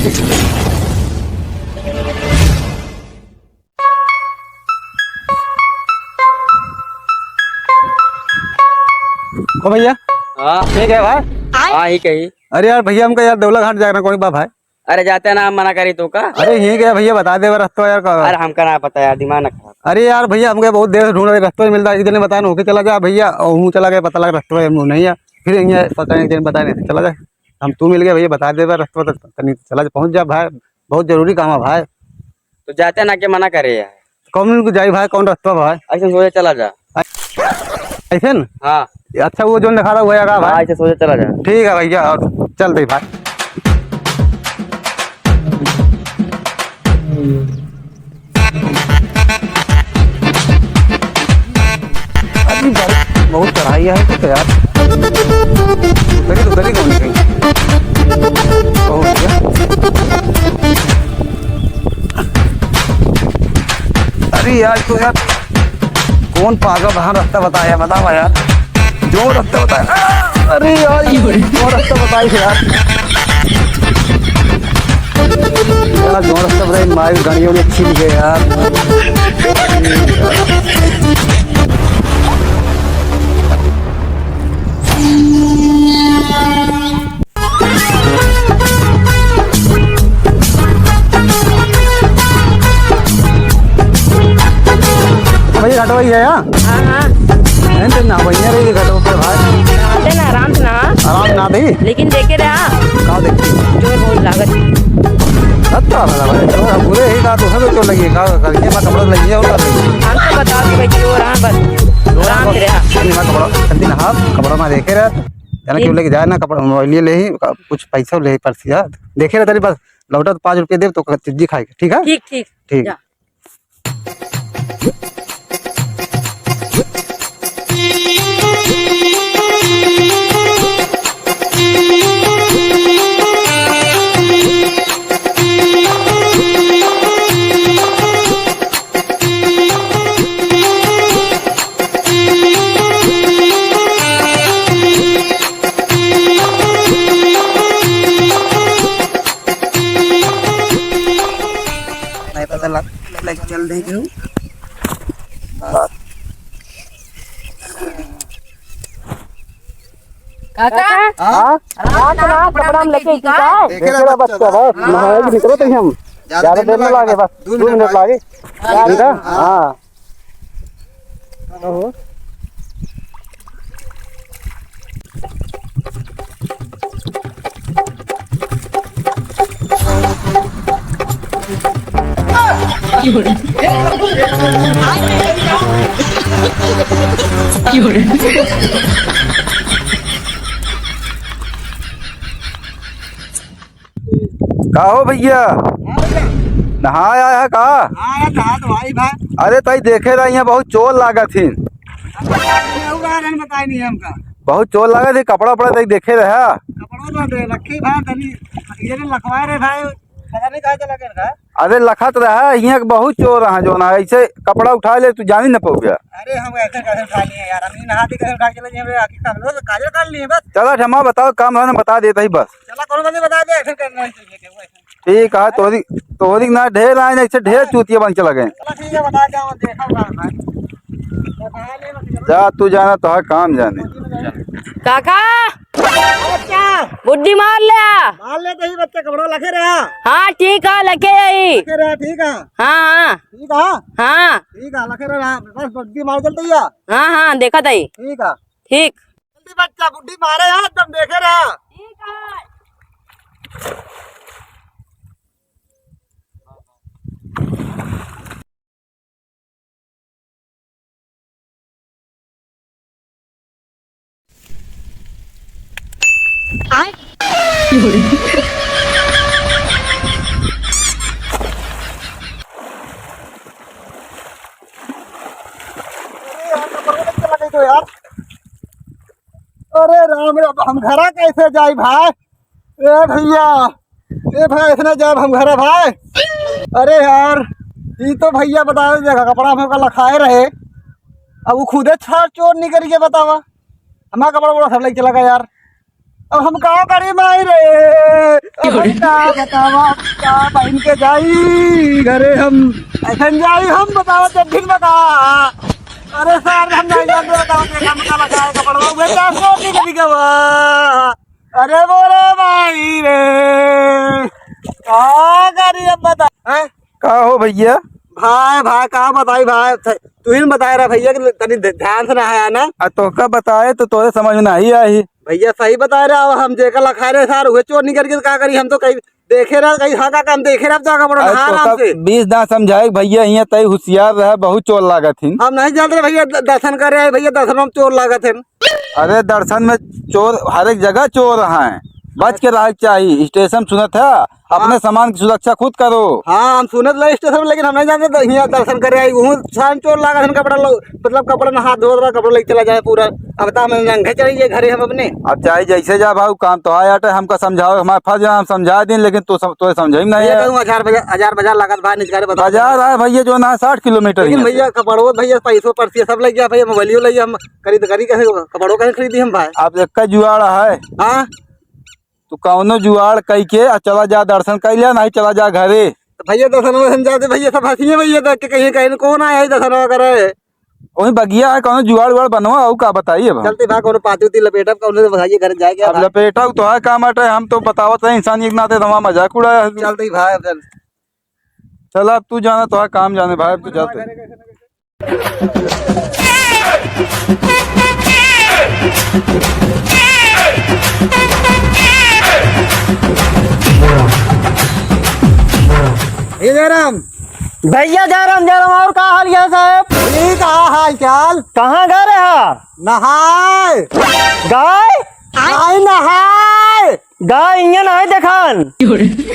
ओ भैया हाँ ठीक है भाई। हाँ ही कही। अरे यार भैया हमको यार देवला घाट जाना कौन बा भाई। अरे जाते ना मना करी तो का। अरे यहीं गया भैया बता दे रास्ता यार का। अरे हमका ना पता यार दिमाग ना खराब। अरे यार भैया हमको बहुत देर से ढूंढ रहे रास्ता नहीं मिलता एक दिन बताया होके चला जा भैया और हूँ चला गया पता लगा रास्ता नहीं है फिर यहीं पता नहीं दिन बताया नहीं चला जाए हम तू मिल गया भैया बता दे रास्ता नहीं चला जा पहुँच जा भाई बहुत जरूरी काम है भाई। तो जाते ना के मना करे यार। कौन जाए भाई कौन रास्ता भाई ऐसे सोचे चला जा। ऐसे न हाँ अच्छा वो जो दिखा रहा हुआ हाँ भाई ऐसे सोचे चला जा। ठीक है भैया और चल दे भाई। अभी बहुत चढ़ाई है तो यार गली कौन कहीं अरे यार तो यार कौन पागल वहाँ रास्ता बताया बताओ यार जो रास्ता बताया। अरे यार जो रास्ता बताई यार जो रास्ता बताई मारी गाड़ियों ने छीन गए यार। भैया घाटो भैया यहाँ हाँ हाँ तो ना भैया रही घाटो पर भाई नहाते ना आराम से नहा आराम ना दी लेकिन देखे रहा कहाँ देखती जोर बहुत लागत। अच्छा वाला भाई तो पूरे ही कहा तो सब तो लगी कहा करके मैं कपड़ा लगी है और लगी हमको बताओ कि भाई जोर हाँ बस आराम से रहा। मैं कपड़ा दिन हाँ कपड़ा में देखे रहा जाना क्यों लेके जाए ना कपड़ा मोबाइल ले ही कुछ पैसा ले पर्स यार देखे रहे तेरी बस लौटा तो 5 रुपये दे तो चीजी खाएगा ठीक है ठीक ठीक ठीक जा। नहीं पता लग चल दे क्यों काका हाँ आराम से नहा कपड़ा में लेके ठीक है। देखे रहा बच्चा बस नहाए कि निकलो तो हम ज्यादा देर न लागे बस 2 मिनट लागे ठीक है हाँ का हो भैया नहा आया है का अरे तई देखे रही है बहुत चोर लागत थी बहुत चोर लागत थी कपड़ा उपड़ा तई देखे रहे अरे लखत रहा यहाँ बहुत चोर रहा जो ना ऐसे कपड़ा उठा ले तू जानी न पाओ गया। अरे हम ऐसे कैसे उठा लिए यार हम नहाते कैसे उठा के ले जाए आखिर काम लो काजल कर लिए बस। चला क्षमा बताओ काम है ना बता देता ही बस चला कौन बंदे बता दे ऐसे करना चाहिए ठीक है तोरी ना ढेर आए ऐसे ढेर चूतिया बन चला गए चला ठीक है बता जाओ देखा जा तू जाना तो है काम जाने काका बच्चा बुद्धि मार ले मान लेते ही बच्चा कपड़ा लगे रहा हाँ ठीक है लगे यही लगे रहा ठीक है हाँ ठीक है हाँ ठीक है लगे रहा बस बुद्धि मार चलती है हाँ हाँ देखा था ठीक है ठीक जल्दी बच्चा बुद्धि मारे यार तुम देखे रहा ठीक है। तो यार अरे राम रे हम घरा कैसे जाए भाई ए भैया ए भाई इतना जाए हम घरा भाई अरे यार ये तो भैया बता देखा कपड़ा हमका लखाए रहे अब वो खुदे छाड़ चोर नहीं करिए बतावा हमारा कपड़ा बड़ा सब लग चला गया यार अब हम कहाँ करी माई रे भाई का बतावा का बहन के जाई घरे हम ऐसा जाई हम बताओ जब दिन बता। अरे सर हम नहीं जानते बताओ के काम का लगाए कपड़ा वे क्या सोच के दिखावा। अरे बोले भाई रे का करी अब बता हैं का हो भैया? भाई भाई का बताई भाई तू ही बता रहा भैया कि तनी ध्यान से ना आया ना। तोहका बताए तो तोरे समझ में नहीं आई। भैया सही बता रहे अब हम जेकर लखा रहे सार हुए चोर नहीं करके का करी हम तो कहीं देखे रहा कहीं हाँ का काम देखे रहा जाकर बड़ा आराम से 20 दांत समझाए भैया यहाँ तय होशियार रहे बहुत चोर लागत थी। हम नहीं जानते भैया दर्शन कर रहे हैं भैया दर्शन में चोर लागत है। अरे दर्शन में चोर हर एक जगह चोर हैं, बच के रह चाहिए। स्टेशन सुनत है अपने सामान की सुरक्षा खुद करो। हाँ हम सुनत लगे स्टेशन में लेकिन हम नहीं जानते यहाँ दर्शन कर रहे हैं चोर लागत है कपड़ा मतलब कपड़ा में हाथ धो रहा कपड़ा लेके चला जाए पूरा। अब बता मैं नंगे चढ़िए घरे हम अपने अब चाहे जैसे जा भाऊ काम तो है आटे हमका समझाओ हमारे फर्ज है हम समझा दिन लेकिन तो समझे ही नहीं है। 1000 लागत भाई निकाले बता बाजार है भैया जो ना 60 किलोमीटर लेकिन भैया कपड़ो भैया पैसों पर्ची सब लग गया भैया मोबाइलियो लग हम खरीद कैसे कपड़ों कैसे खरीदी हम भाई। अब एक जुआड़ है हाँ तू कौनो जुआड़ कह के चला जा दर्शन कर लिया नहीं चला जा घरे। तो भैया दर्शन में समझाते भैया सब हंसी भैया देख के कहीं कहीं कौन आया है दर्शन करे वही बगिया है कौनो जुआड़ उड़ बनवा और का बताइए चलते भाग कौन पाती उती लपेटा कौन भाई घर जाए अब लपेटा तो है काम अटे हम तो बतावत है इंसान एक नाते तो मजाक उड़ाया। चलते भाई चल अब तू जाना तो है काम जाने भाई अब तू जाते। जयराम भैया जयराम और का हाल है साहब? ठीक हाल चाल कहाँ गए रहे? नहाए गाय आई नहाए गाय इहाँ नहीं देखन।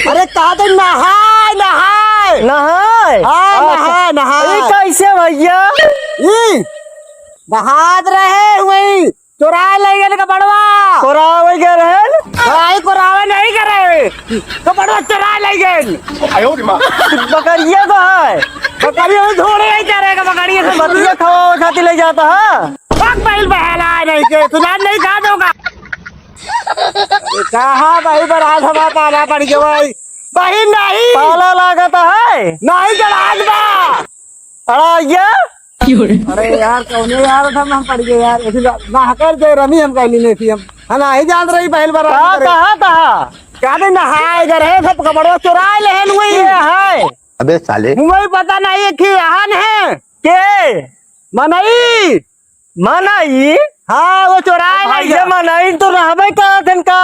अरे कहा तो नहाए नहाए नहाए हाँ नहाए ये कैसे भैया? ई नहात रहे वही चुराए ले गए कपड़वा कोरावे के रहल भाई कोरावे नहीं करे कपड़वा चुराए ले गए। बकरिया का है बकरिया में थोड़े ही चरेगा बकरिया से बकरिया खवा खाती ले जाता है। पग बैल बहला नहीं के सुना नहीं खा दोगा कहा भाई बरात हवा पाला पड़ गया भाई भाई नहीं पाला लागत है नहीं जलाज बा अड़ाइया। अरे यार कौन यार हम पड़ गए यार ऐसे ना कर दे रमी हम कहली नहीं थी हम है ही जान रही पहल बार कहा क्या नहीं नहाए इधर है सब कपड़ों चुराए लेन हुई है। अबे साले मुझे पता नहीं है कि आहन है के मनई मनाई। हाँ वो चुराए ले भैया मनाई तो रहबे का दिन का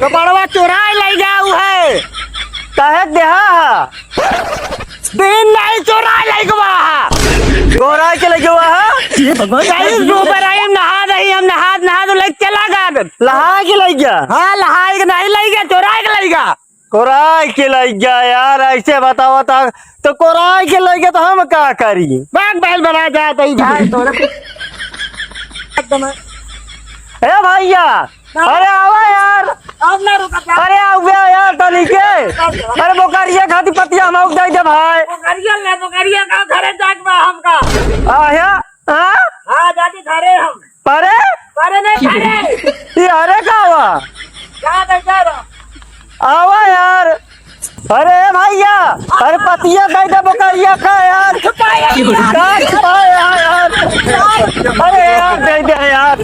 कपड़वा चुराए ले जाऊ है कहे देहा दिन नहीं चुराए ले गवा गोरा के लगे हुआ है ऊपर आई नहा रही हम नहा तो लेके चला गया लहा के लग गया। हाँ लहाई नहीं ले गया चुराए के ले गया कोराई के लग गया यार ऐसे बताओ तो कोराई के लग गया तो हम क्या करी? बाग बैल बना जाता ही भाई तोरे ए भैया अरे आवा यार अब ना रुका अरे आओ यार तरीके अरे बोकरिया खाती पतिया हम उग दे भाई बकरिया का घरे जाट बा हमका आया हाँ हाँ जाती घरे हम परे घरे नहीं घरे ये अरे का हुआ जा दे जा आवा यार अरे भैया अरे पतिया दे दे बोकरिया का यार छुपाया यार अरे यार दे दे यार